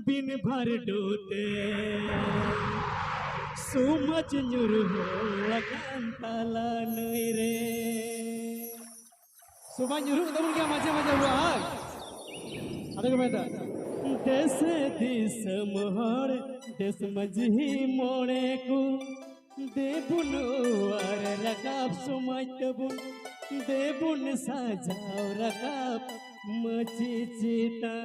बिन भर डोते सुमच nyuruh akan tala रे सुबह nyuruh temen क्या macam-macam buat ada komentar देश दिस मोहर देश मजही मोड़े को देबुन और रकाब सुमतबुन देबुन साजाव रकाब मची चिता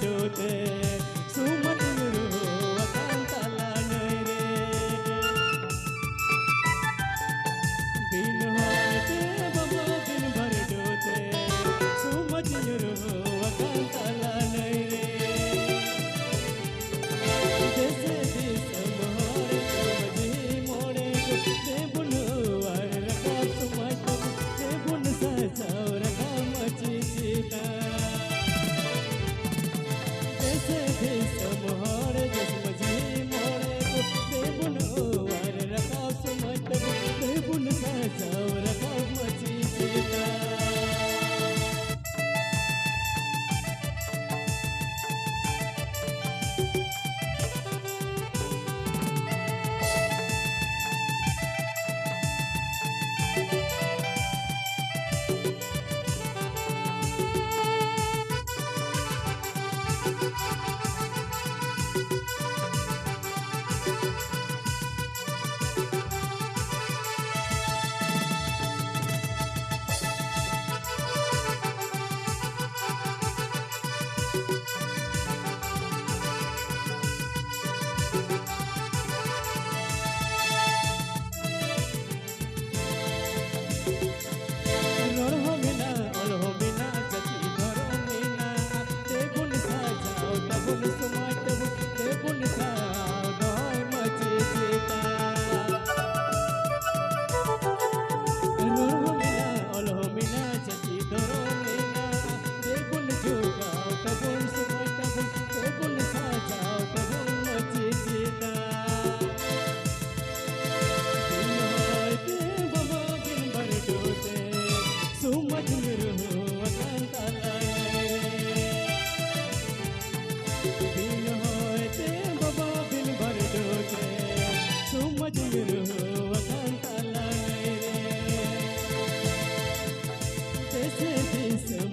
डोते सुमत nyuruh akan tala रे बिन होते बाबा बिन भर डोते सुमत nyuruh akan tala रे जैसे दिस मोहरे मजी मोड़े देबुन और रखा सुमत देबुन सजाव रखा मची चिता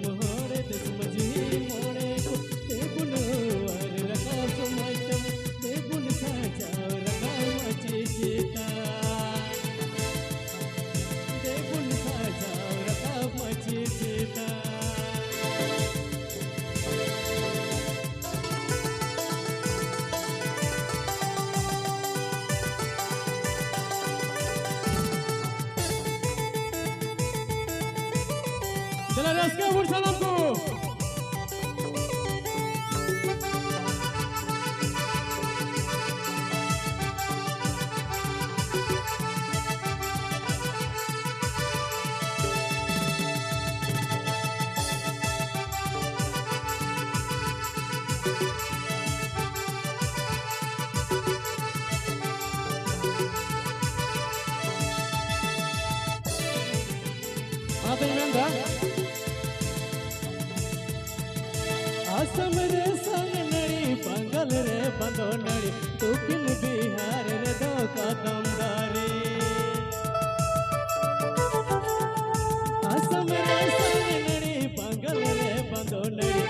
मोहरे जस मजी मोड़े को देबुन और रकाब सुमत देबुन सजाव रकाब मची चिता Jelaskan bersamaku. Apa yang anda? Assam रे संग नड़ी पंगल रे बंदो नड़ी तुकिन बिहार रे दो कदम दारी असम रे संग नड़ी पंगल रे बंदो नड़ी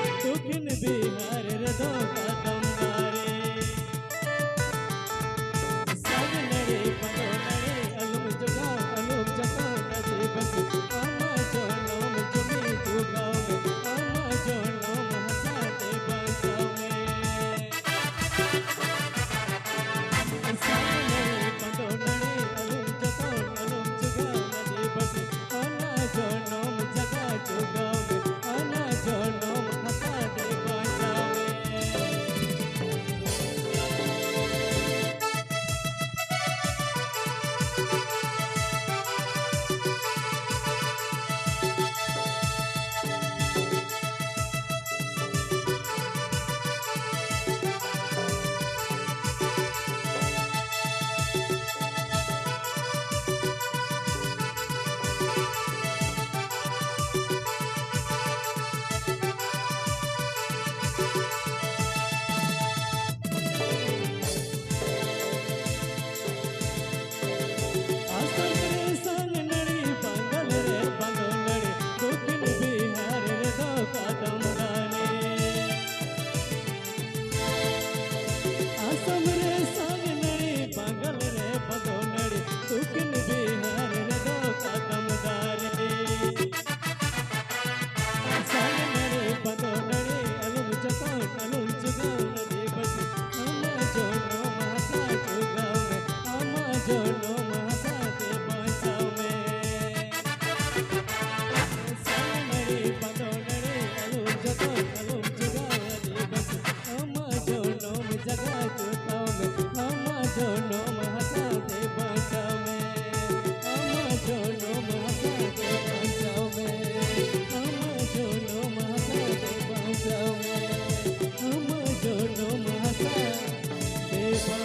फल